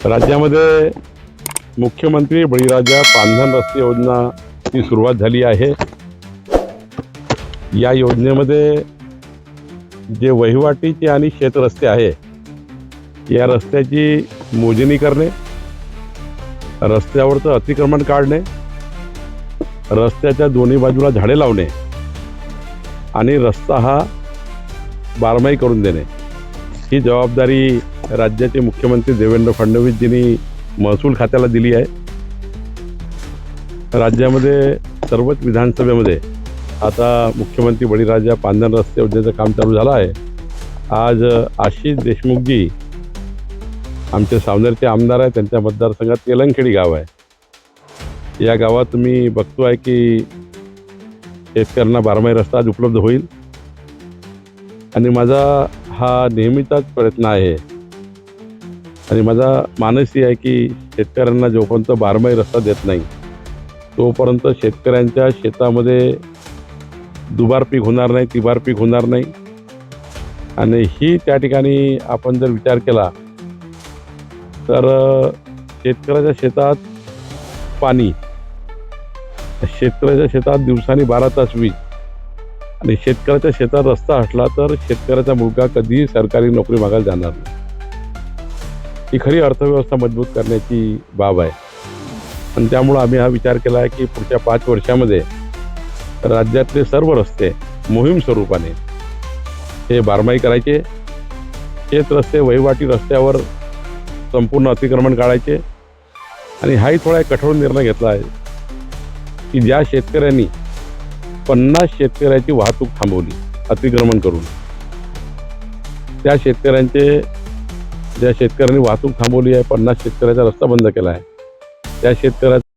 राज्यामध्ये मुख्यमंत्री बळीराजा पांधन रस्ते योजना ची सुरुवात झाली आहे। या योजनेमध्ये जे वहिवाटीचे आणि शेत रस्ते आहे या रस्त्याची मोजणी करणे, रस्त्यावरचं अतिक्रमण काढणे, रस्त्याच्या दोन्ही बाजूला झाडे लावणे आणि रस्ता हा बारमाही करून देणे ही जबाबदारी राज्याचे मुख्यमंत्री देवेंद्र फडणवीसजींनी महसूल खात्याला दिली आहे। राज्यामध्ये सर्वच विधानसभेमध्ये आता मुख्यमंत्री बळीराजा पांधन रस्ते योजनेचं काम चालू झालं आहे। आज आशिष देशमुखजी आमचे सावनेरचे आमदार आहेत, त्यांच्या मतदारसंघात तेलंगखेडी गाव आहे। या गावात तुम्ही बघतोय की शेतकऱ्यांना बारमाही रस्ता आज उपलब्ध होईल आणि माझा हा नेहमीचाच प्रयत्न आहे आणि माझा मानसी आहे की शेतकऱ्यांना जोपर्यंत बारमाही रस्ता देत नाही तोपर्यंत शेतकऱ्यांच्या शेतामध्ये दुबार पीक होणार नाही, तिबार पीक होणार नाही। आणि ही त्या ठिकाणी आपण जर विचार केला तर शेतकऱ्याच्या शेतात पाणी, शेतकऱ्याच्या शेतात दिवसांनी 12 तास वीज आणि शेतकऱ्याच्या शेतात रस्ता असला तर शेतकऱ्याचा मुलगा कधीही सरकारी नोकरी मागायला जाणार नाही। ही खरी अर्थव्यवस्था मजबूत करण्याची बाब आहे आणि त्यामुळे आम्ही हा विचार केला आहे की पुढच्या 5 वर्षामध्ये राज्यातले सर्व रस्ते मोहीम स्वरूपाने हे बारमाही करायचे, शेत रस्ते वहिवाटी रस्त्यावर संपूर्ण अतिक्रमण काढायचे। आणि हाही थोडा एक कठोर निर्णय घेतला आहे की ज्या शेतकऱ्यांनी 50 शेतकऱ्याची वाहतूक थांबवली अतिक्रमण करून, ज्या शेतकऱ्यांनी वाहतूक थांबवली आहे, 50 शेतकऱ्याचा रस्ता बंद केला आहे, त्या शेतकऱ्याचा